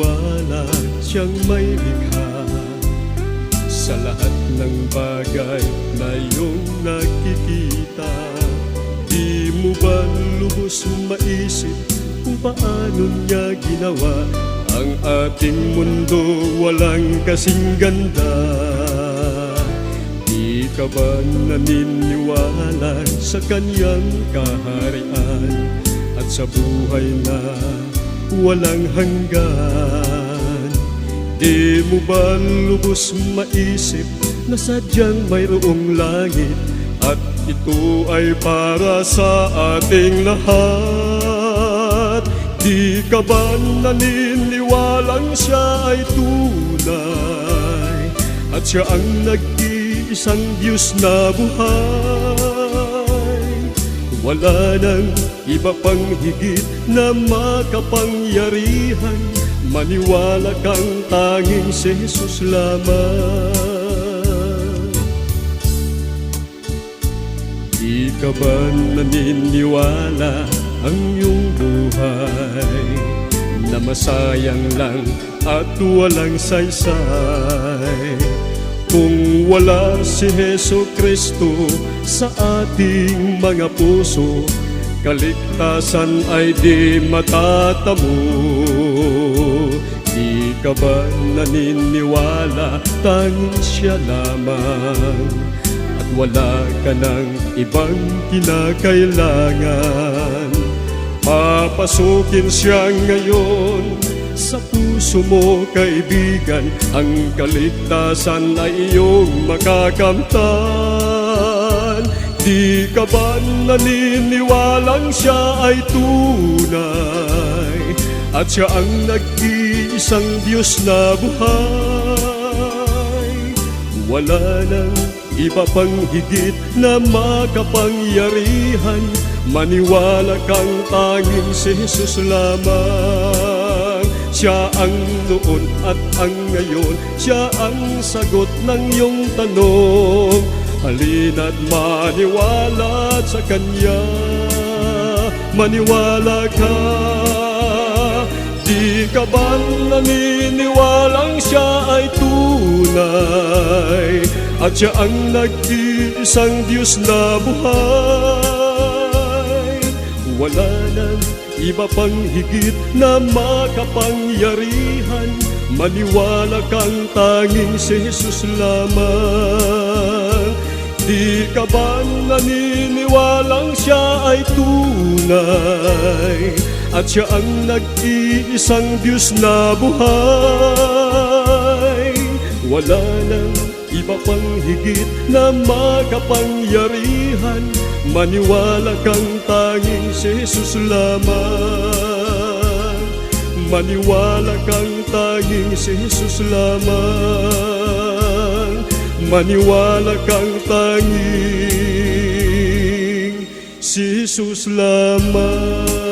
maniwala siyang may likha sa lahat ng bagay na iyong nakikita. Di mo ba lubos maisip kung paano niya ginawa ang ating mundo walang kasing ganda? Di ka ba naniniwala sa kanyang kaharian at sa buhay na walang hanggan? Di mo ba lubos maisip na sadyang mayroong langit at ito ay para sa ating lahat? Di ka ba naniniwalang siya ay tunay at siya ang nag-iisang Diyos na buhay? Wala nang iba pang higit na makapangyarihan, maniwala kang tanging si Jesus lamang. Di ka ba naniniwala ang iyong buhay na masayang lang at walang saysay kung wala si Jesucristo sa ating mga puso? Kaligtasan ay di matatamo. Di ka ba naniniwala tanging siya lamang at wala ka ng ibang kinakailangan? Papasukin siya ngayon sa puso mo, kaibigan. Ang kaligtasan ay iyong makakamtan. Di ka ba naniniwalang siya ay tunay at siya ang nag-iisang Diyos na buhay? Wala nang iba pang higit na makapangyarihan, maniwala kang tanging si Jesus lamang. Siya ang noon at ang ngayon, siya ang sagot ng iyong tanong. Halina't maniwala sa Kanya, maniwala ka. Di ka ba naniniwalang siya ay tunay at siya ang nag-iisang Diyos na buhay? Wala nang iba pang higit na makapangyarihan, maniwala kang tanging si Jesus lamang. Di ka ba naniniwalang siya ay tunay at siya ang nag-iisang Diyos na buhay? Wala nang iba pang higit na makapangyarihan, maniwala kang tanging si Jesus lamang. Maniwala kang tanging si Jesus lamang. Maniwala kang tanging si Jesus lamang.